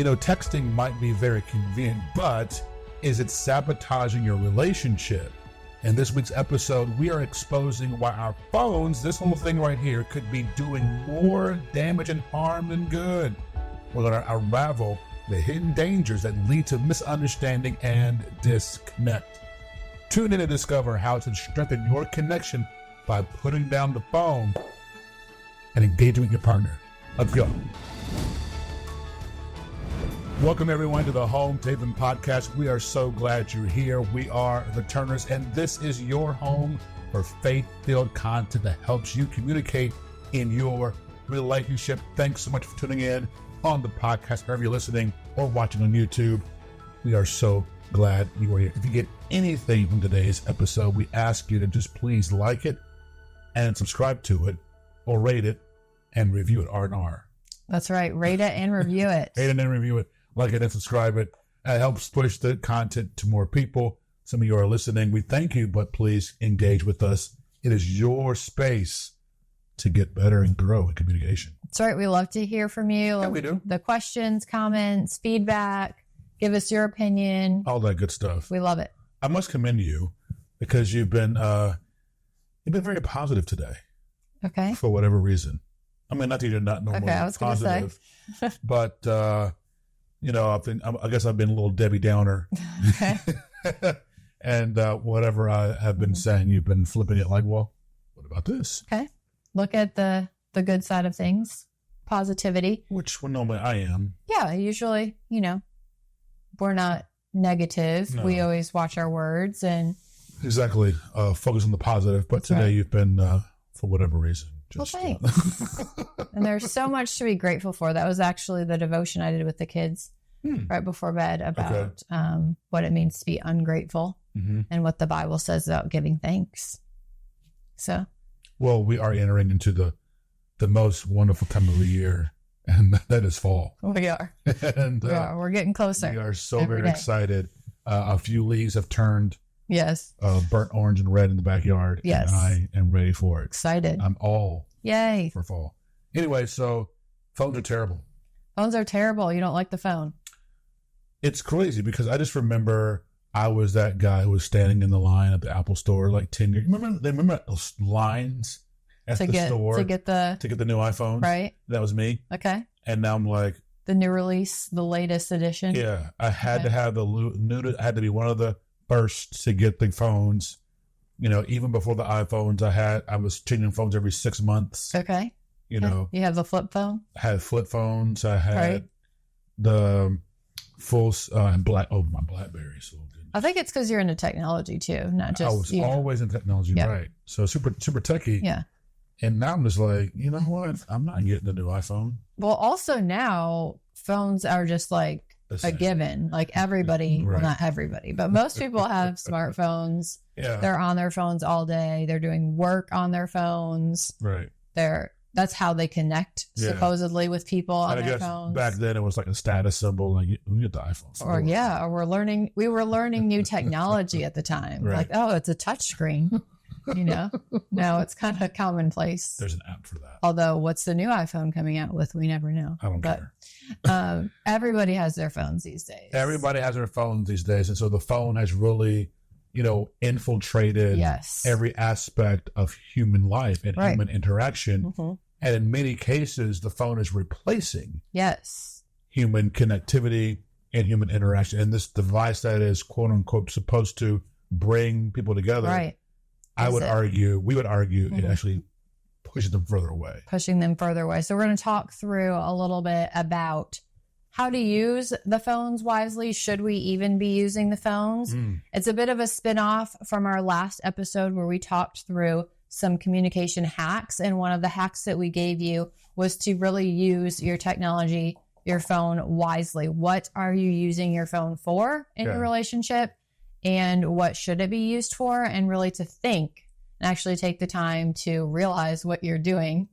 Texting might be very convenient, but is it sabotaging your relationship? In this week's episode, we are exposing why our phones, this whole thing right here, could be doing more damage and harm than good. We're going to unravel the hidden dangers that lead to misunderstanding and disconnect. Tune in to discover how to strengthen your connection by putting down the phone and engaging with your partner. Let's go. Welcome everyone to the Home Taven Podcast. We are so glad you're here. We are the Turners, and this is your home for faith-filled content that helps you communicate in your relationship. Thanks so much for tuning in on the podcast, wherever you're listening or watching on YouTube. We are so glad you are here. If you get anything from today's episode, we ask you to just please like it and subscribe to it, or rate it and review it, R&R. That's right. Rate it and review it. Rate it and review it. Like it and subscribe it. It helps push the content to more people. Some of you are listening. We thank you, but please engage with us. It is your space to get better and grow in communication. That's right. We love to hear from you. Yeah, we do. The questions, comments, feedback. Give us your opinion. All that good stuff. We love it. I must commend you because you've been very positive today. Okay. For whatever reason. I mean, not that you're not normally I was positive, say. but I guess I've been a little Debbie Downer. Okay. And whatever I have been saying, you've been flipping it like, well, what about this? Okay. Look at the good side of things. Positivity. Which normally I am. Yeah, usually, we're not negative. No. We always watch our words and exactly. Focus on the positive. But today right. You've been, for whatever reason, just thanks. And there's so much to be grateful for. That was actually the devotion I did with the kids right before bed about what it means to be ungrateful and what the Bible says about giving thanks. So, well, we are entering into the most wonderful time of the year, and that is fall. We are. And we're getting closer. We are so very excited. A few leaves have turned. Yes. Burnt orange and red in the backyard. Yes. And I am ready for it. Excited. I'm all yay for fall. Anyway, so phones are terrible. Phones are terrible. You don't like the phone. It's crazy because I just remember I was that guy who was standing in the line at the Apple store like 10 years. Remember those lines at the store to get the new iPhone? Right. That was me. Okay. And now I'm like, the new release, the latest edition. Yeah. I had to have I had to be one of the first to get the phones. Even before the iPhones, I was changing phones every 6 months. Okay. You have the flip phone? I had flip phones. I had the full and black. Oh, my BlackBerry. So good. I think it's because you're into technology too, not just. I was always in technology, right? So super techie. Yeah. And now I'm just like, you know what? I'm not getting the new iPhone. Well, also now phones are just like a given. Like everybody, right. Well, not everybody, but most people have smartphones. Yeah. They're on their phones all day. They're doing work on their phones. Right. That's how they connect supposedly with people on and their I guess phones. Back then it was like a status symbol, like you get the iPhone. Or we were learning new technology at the time. Right. Like, oh, it's a touch screen. Now it's kind of commonplace. There's an app for that. Although, what's the new iPhone coming out with? We never know. I don't care. Everybody has their phones these days. Everybody has their phones these days. And so the phone has really, infiltrated every aspect of human life and human interaction. Mm-hmm. And in many cases, the phone is replacing human connectivity and human interaction. And this device that is, quote unquote, supposed to bring people together. Right. We would argue, it actually pushes them further away. Pushing them further away. So we're going to talk through a little bit about how to use the phones wisely. Should we even be using the phones? It's a bit of a spin-off from our last episode where we talked through some communication hacks. And one of the hacks that we gave you was to really use your technology, your phone wisely. What are you using your phone for in your relationship? And what should it be used for? And really to think and actually take the time to realize what you're doing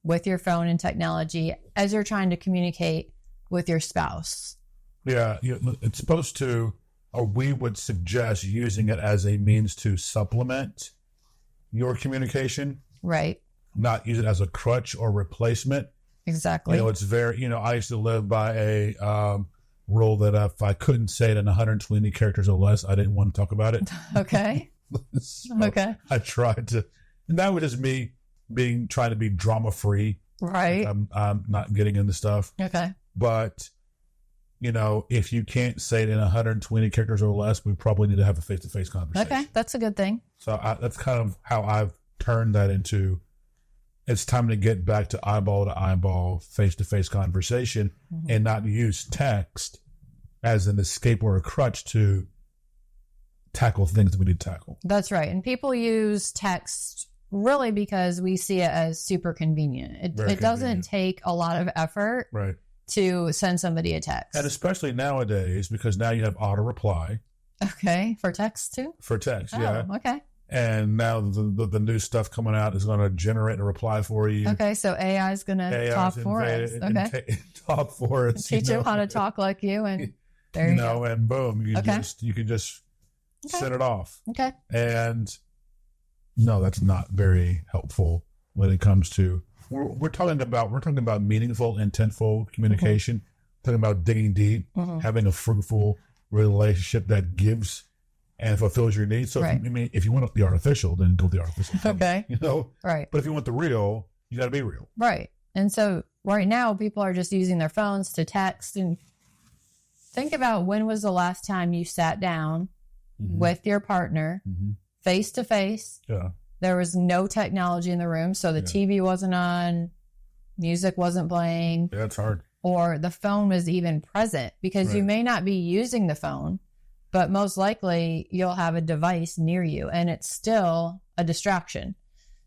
with your phone and technology as you're trying to communicate with your spouse. Yeah, it's supposed to, or we would suggest using it as a means to supplement your communication. Right. Not use it as a crutch or replacement. Exactly. It's very, I used to live by a rule that if I couldn't say it in 120 characters or less, I didn't want to talk about it. Okay. So okay. I tried to, and that was just me trying to be drama free. Right. I'm not getting into stuff. Okay. But, if you can't say it in 120 characters or less, we probably need to have a face-to-face conversation. Okay. That's a good thing. So that's kind of how I've turned that into, it's time to get back to eyeball, face-to-face conversation and not use text as an escape or a crutch to tackle things that we need to tackle. That's right. And people use text really because we see it as super convenient. It doesn't take a lot of effort to send somebody a text. And especially nowadays, because now you have auto reply. Okay. For text too? For text, yeah. Okay. And now the new stuff coming out is going to generate a reply for you. Okay, so AI is going to talk for us. Okay. Talk for us. Teach them how to talk like you, and there you go. And boom, you can just send it off. Okay. And no, that's not very helpful when it comes to we're talking about meaningful, intentful communication. Talking about digging deep, having a fruitful relationship that gives and fulfills your needs. So if you want the artificial, then go with the artificial. Okay. Right. But if you want the real, you got to be real. Right. And so right now people are just using their phones to text. And think about, when was the last time you sat down with your partner face to face? Yeah. There was no technology in the room. So the TV wasn't on, music wasn't playing. Yeah, it's hard. Or the phone was even present, because you may not be using the phone, but most likely you'll have a device near you and it's still a distraction.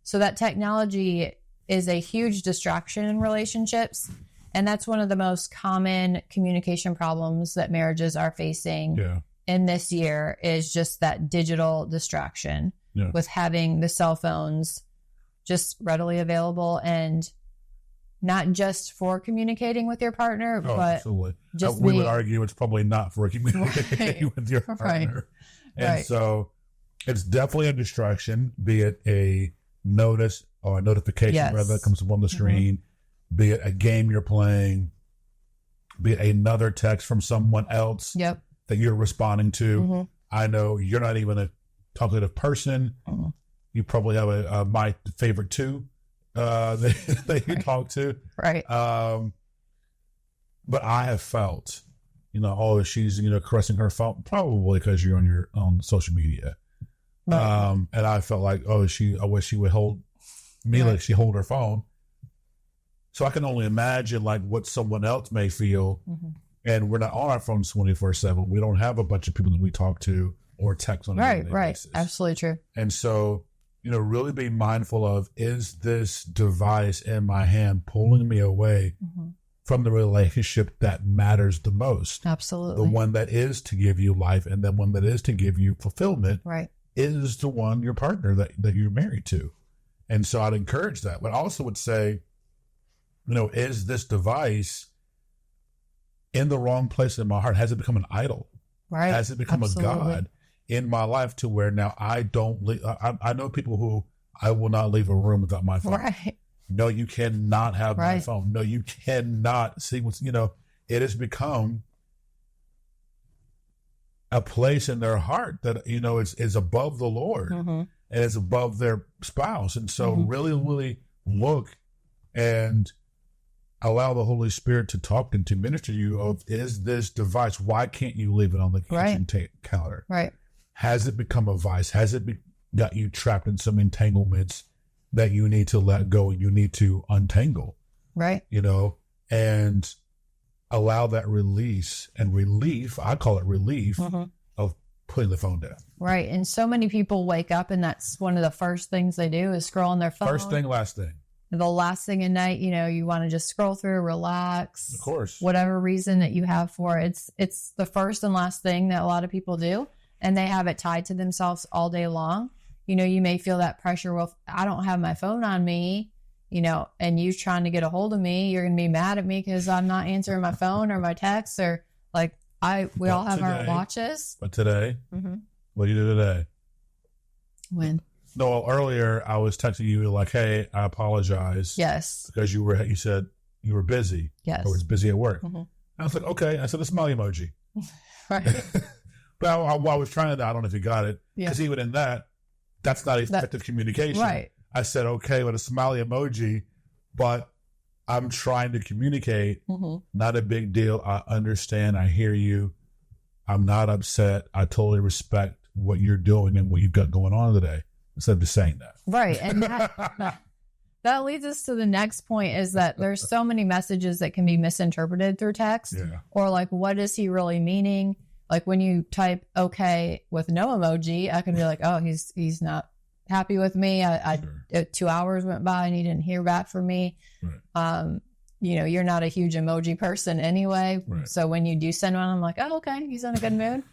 So that technology is a huge distraction in relationships. And that's one of the most common communication problems that marriages are facing in this year, is just that digital distraction with having the cell phones just readily available, and not just for communicating with your partner, but absolutely. Just we would argue it's probably not for communicating with your partner. And so it's definitely a distraction, be it a notice or a notification rather that comes up on the screen, be it a game you're playing, be it another text from someone else that you're responding to. I know you're not even a talkative person. You probably have a my favorite two that you talk to. Right. But I have felt, she's, caressing her phone, probably because you're on social media. And I felt like, I wish she would hold me like she hold her phone. So I can only imagine like what someone else may feel. And we're not on our phones 24/7. We don't have a bunch of people that we talk to or text on a daily basis. Absolutely true. And so, really be mindful of, is this device in my hand pulling me away from the relationship that matters the most? Absolutely. The one that is to give you life, and the one that is to give you fulfillment is the one, your partner that you're married to. And so I'd encourage that. But I also would say, is this device in the wrong place in my heart? Has it become an idol? Right. Has it become a God in my life to where now I don't leave? I know people who I will not leave a room without my phone. Right. No, you cannot have my phone. No, you cannot see what's, it has become a place in their heart that, is above the Lord and is above their spouse. And so really, really look and allow the Holy Spirit to talk and to minister to you of, is this device, why can't you leave it on the kitchen counter? Right. Has it become a vice? Has it got you trapped in some entanglements that you need to let go and you need to untangle? Right. And allow that release and relief. I call it relief of putting the phone down. Right. And so many people wake up and that's one of the first things they do is scroll on their phone. First thing, last thing. The last thing at night, you want to just scroll through, relax. Of course. Whatever reason that you have for it. It's the first and last thing that a lot of people do. And they have it tied to themselves all day long. You may feel that pressure. Well, if I don't have my phone on me, and you trying to get a hold of me, you're going to be mad at me because I'm not answering my phone or my texts, or like we all have our watches. But today, what do you do today? When? No, earlier I was texting you like, hey, I apologize. Yes. Because you said, you were busy. Yes. Or was busy at work. Mm-hmm. I was like, okay. I said a smiley emoji. Right. But while I was trying that, I don't know if you got it. Because even in that's not effective communication. Right. I said, okay, with a smiley emoji, but I'm trying to communicate. Not a big deal. I understand. I hear you. I'm not upset. I totally respect what you're doing and what you've got going on today, instead of just saying that. Right. And that leads us to the next point, is that there's so many messages that can be misinterpreted through text. Or like, what is he really meaning? Like when you type okay with no emoji, I can be like, oh, he's not happy with me. 2 hours went by and he didn't hear back from me. Right. You're not a huge emoji person anyway. Right. So when you do send one, I'm like, oh, okay, he's in a good mood.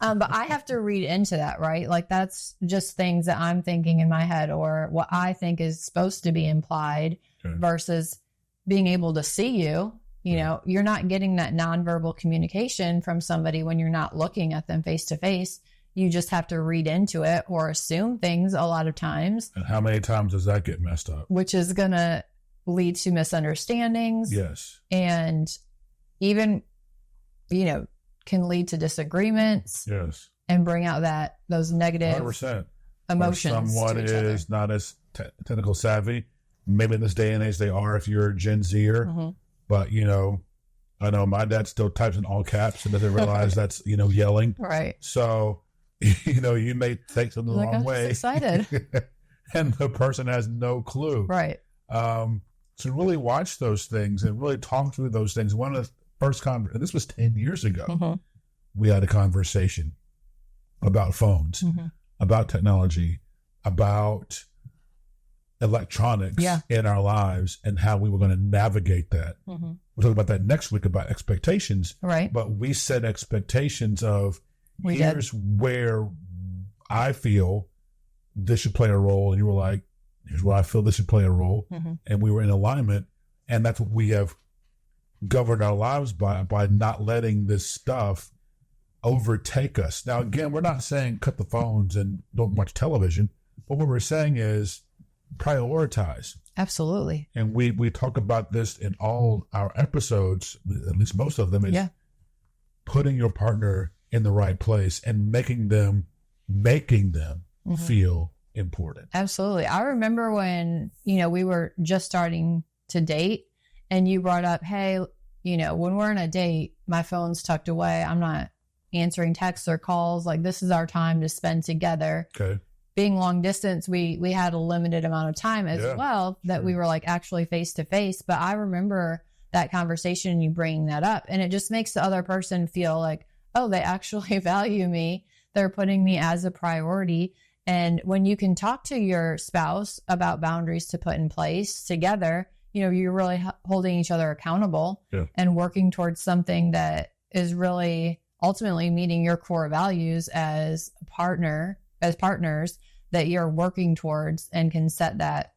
But I have to read into that, right? Like that's just things that I'm thinking in my head, or what I think is supposed to be implied, versus being able to see you. You're not getting that nonverbal communication from somebody when you're not looking at them face to face. You just have to read into it or assume things a lot of times. And how many times does that get messed up? Which is going to lead to misunderstandings. Yes. And even, can lead to disagreements. Yes. And bring out those negative 100%. Emotions. Or someone is not as technical savvy. Maybe in this day and age they are if you're a Gen Zer. But, I know my dad still types in all caps and doesn't realize that's, yelling. Right. So, you may take something the wrong way. Excited. And the person has no clue. Right. So really watch those things and really talk through those things. One of the first this was 10 years ago, we had a conversation about phones, about technology, about electronics in our lives and how we were going to navigate that. We'll talk about that next week, about expectations. Right. But we set expectations of here's where I feel this should play a role. And you were like, here's where I feel this should play a role. And we were in alignment. And that's what we have governed our lives by not letting this stuff overtake us. Now, again, we're not saying cut the phones and don't watch television. But what we're saying is prioritize. Absolutely. And we talk about this in all our episodes, at least most of them, is putting your partner in the right place and making them feel important. Absolutely. I remember when, we were just starting to date and you brought up, hey, when we're on a date, my phone's tucked away. I'm not answering texts or calls. Like this is our time to spend together. Okay. Being long distance, we had a limited amount of time as well that we were like actually face to face. But I remember that conversation and you bringing that up, and it just makes the other person feel like, oh, they actually value me. They're putting me as a priority. And when you can talk to your spouse about boundaries to put in place together, you're really holding each other accountable and working towards something that is really ultimately meeting your core values as partners that you're working towards, and can set that,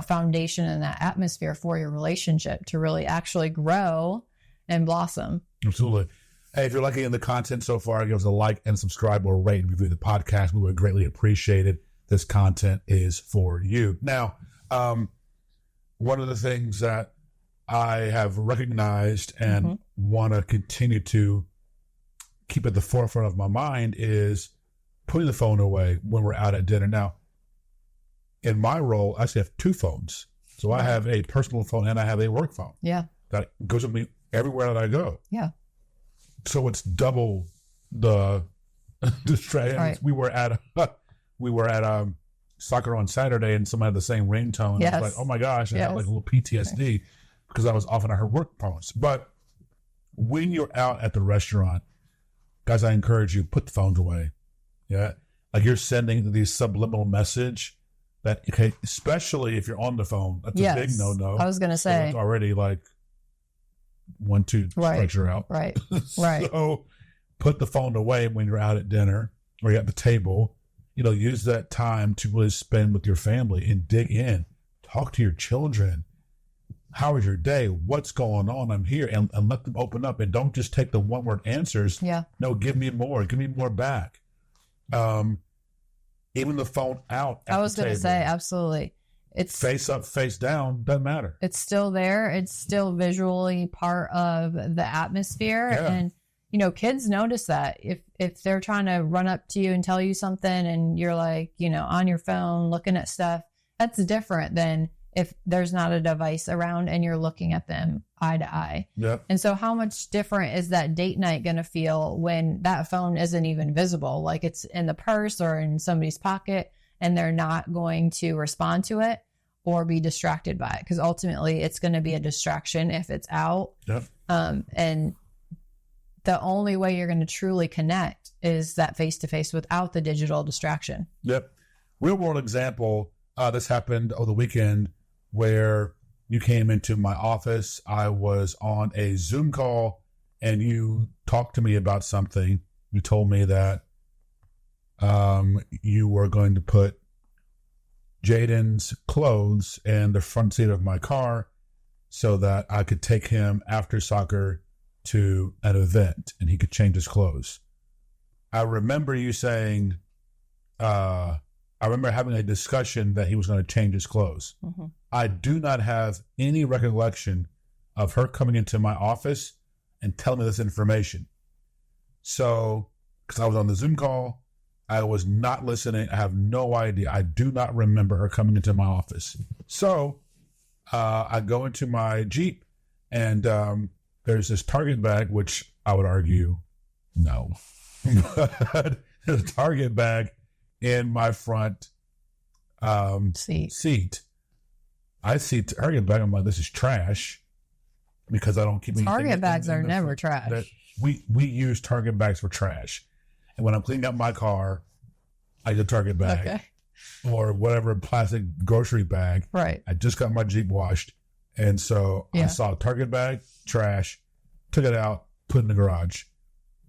foundation and that atmosphere for your relationship to really actually grow and blossom. Absolutely. Hey, if you're liking the content so far, give us a like and subscribe or rate and review the podcast. We would greatly appreciate it. This content is for you. Now, one of the things that I have recognized and want to continue to keep at the forefront of my mind is putting the phone away when we're out at dinner. Now, in my role, I actually have two phones. So I have a personal phone and I have a work phone. Yeah. That goes with me everywhere that I go. Yeah. So it's double the distraction. Right. We were at soccer on Saturday and somebody had the same ringtone. And I was like, oh my gosh, I had like a little PTSD because I was often at her work phones. But when you're out at the restaurant, guys, I encourage you, put the phones away. Yeah. Like you're sending these subliminal message that, okay, especially if you're on the phone, that's a big no-no. I was going to say. It's already like 1-2 strikes you're out. Right. Right. So put the phone away when you're out at dinner or you're at the table. Use that time to really spend with your family and dig in. Talk to your children. How was your day? What's going on? I'm here. And let them open up. And don't just take the one-word answers. Yeah. No, give me more. Give me more back. Even the phone out at I was the going to table. say, absolutely. it's face up, face down, doesn't matter. It's still there. It's still visually part of the atmosphere. Yeah. And, you know, kids notice that if they're trying to run up to you and tell you something and you're like, you know, on your phone looking at stuff, that's different than if there's not a device around and you're looking at them eye to eye. Yep. And so how much different is that date night going to feel when that phone isn't even visible? Like it's in the purse or in somebody's pocket and they're not going to respond to it or be distracted by it. Because ultimately it's going to be a distraction if it's out. Yep. And the only way you're going to truly connect is that face-to-face without the digital distraction. Yep. Real world example. This happened over the weekend where you came into my office. I was on a Zoom call and you talked to me about something. You told me that you were going to put Jaden's clothes in the front seat of my car so that I could take him after soccer to an event and he could change his clothes. I remember you saying, I remember having a discussion that he was going to change his clothes. Mm-hmm. I do not have any recollection of her coming into my office and telling me this information. So, because I was on the Zoom call, I was not listening. I have no idea. I do not remember her coming into my office. So, I go into my Jeep and there's this Target bag, which I would argue, no. But there's a Target bag in my front seat. I see Target bag. I'm like, this is trash because I don't keep anything. Target bags are never trash. We use Target bags for trash. And when I'm cleaning up my car, I get a Target bag or whatever plastic grocery bag. Right. I just got my Jeep washed. And so I saw a Target bag, trash, took it out, put it in the garage.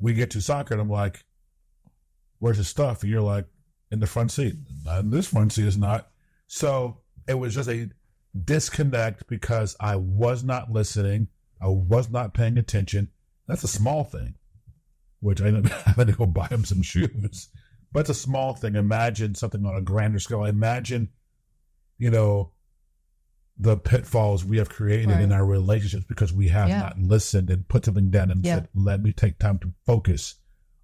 We get to soccer and I'm like, where's the stuff? And you're like, in the front seat. This front seat is not. So it was just a disconnect because I was not listening. I was not paying attention. That's a small thing, which I ended up having to go buy him some shoes. But it's a small thing. Imagine something on a grander scale. Imagine, you know, the pitfalls we have created in our relationships because we have not listened and put something down and said, let me take time to focus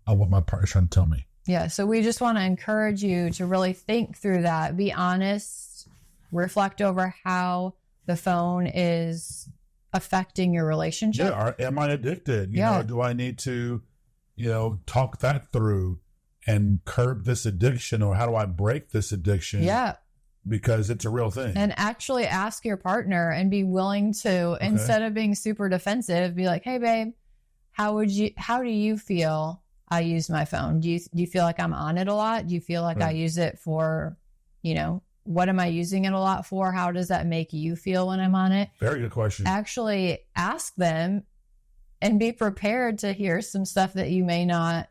on what my partner's trying to tell me. Yeah, so we just want to encourage you to really think through that. Be honest. Reflect over how the phone is affecting your relationship. Yeah, am I addicted? You know, do I need to, you know, talk that through and curb this addiction, or how do I break this addiction? Yeah. Because it's a real thing. And actually ask your partner and be willing to, instead of being super defensive, be like, hey, babe, how do you feel I use my phone? Do you feel like I'm on it a lot? Do you feel like I use it for, you know, what am I using it a lot for? How does that make you feel when I'm on it? Very good question. Actually ask them and be prepared to hear some stuff that you may not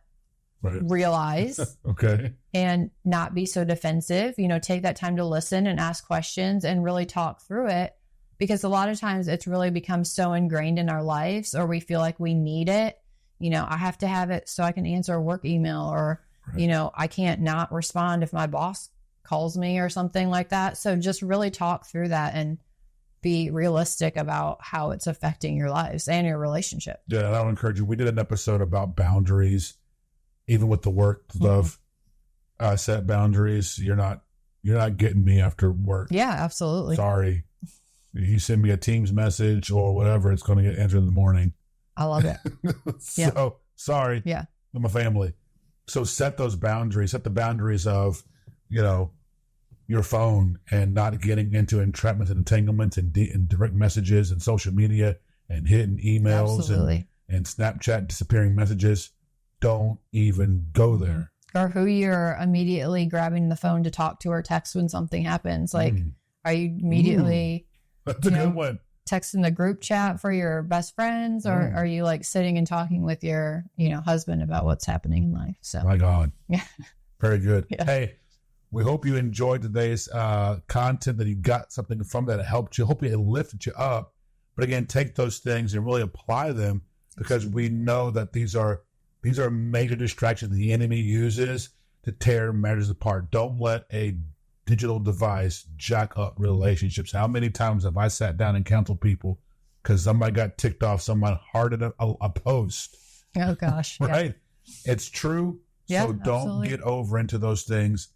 realize. Okay. And not be so defensive. You know, take that time to listen and ask questions and really talk through it. Because a lot of times it's really become so ingrained in our lives, or we feel like we need it. You know, I have to have it so I can answer a work email, or, you know, I can't not respond if my boss calls me or something like that. So just really talk through that and be realistic about how it's affecting your lives and your relationship. Yeah, I'll encourage you. We did an episode about boundaries, even with the work stuff. Set boundaries. You're not getting me after work. Yeah, absolutely. Sorry. You send me a Teams message or whatever, it's going to get answered in the morning. I love it. So sorry. Yeah. I'm a family. So set those boundaries. Set the boundaries of, you know, your phone and not getting into entrapments and entanglements and direct messages and social media and hidden emails and Snapchat disappearing messages. Don't even go there. Or who you're immediately grabbing the phone to talk to or text when something happens. Like, are you immediately That's a good one. Texting the group chat for your best friends, or are you like sitting and talking with your, you know, husband about what's happening in life? So, my God. Yeah. Very good. Yeah. Hey, we hope you enjoyed today's content, that you got something from that helped you. Hope it lifted you up. But again, take those things and really apply them, because we know that these are major distractions the enemy uses to tear marriages apart. Don't let a digital device jack up relationships. How many times have I sat down and counseled people because somebody got ticked off, someone hearted a post? Oh, gosh. Right? Yeah. It's true. Yeah, so don't absolutely. get over into those things.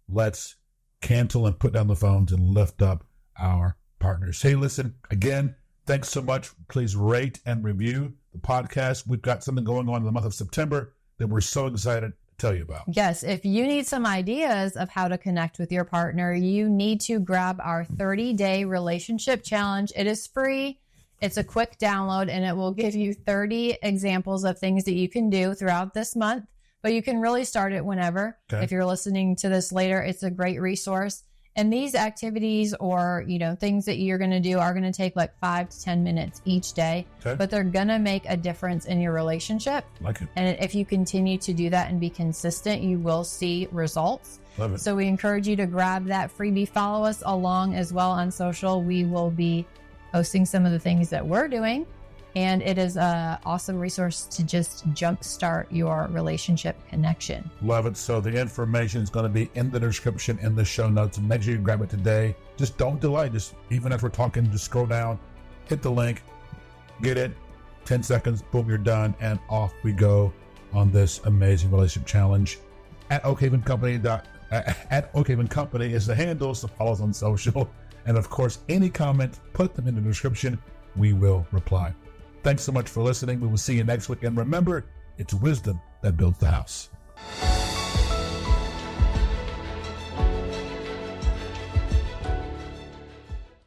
Let's cancel and put down the phones and lift up our partners. Hey, listen, again, thanks so much. Please rate and review the podcast. We've got something going on in the month of September that we're so excited to tell you about. Yes, if you need some ideas of how to connect with your partner, you need to grab our 30-day relationship challenge. It is free. It's a quick download, and it will give you 30 examples of things that you can do throughout this month. But you can really start it whenever. Okay. If you're listening to this later, it's a great resource. And these activities or, things that you're going to do are going to take like 5 to 10 minutes each day, but they're going to make a difference in your relationship. Like it. And if you continue to do that and be consistent, you will see results. Love it. So we encourage you to grab that freebie. Follow us along as well on social. We will be posting some of the things that we're doing. And it is an awesome resource to just jumpstart your relationship connection. Love it. So the information is going to be in the description, in the show notes. And make sure you grab it today. Just don't delay. Just even as we're talking, just scroll down, hit the link, get it, 10 seconds, boom, you're done. And off we go on this amazing relationship challenge. At Oakhaven Company is the handle, so follow us on social. And of course, any comments, put them in the description. We will reply. Thanks so much for listening. We will see you next week. And remember, it's wisdom that builds the house.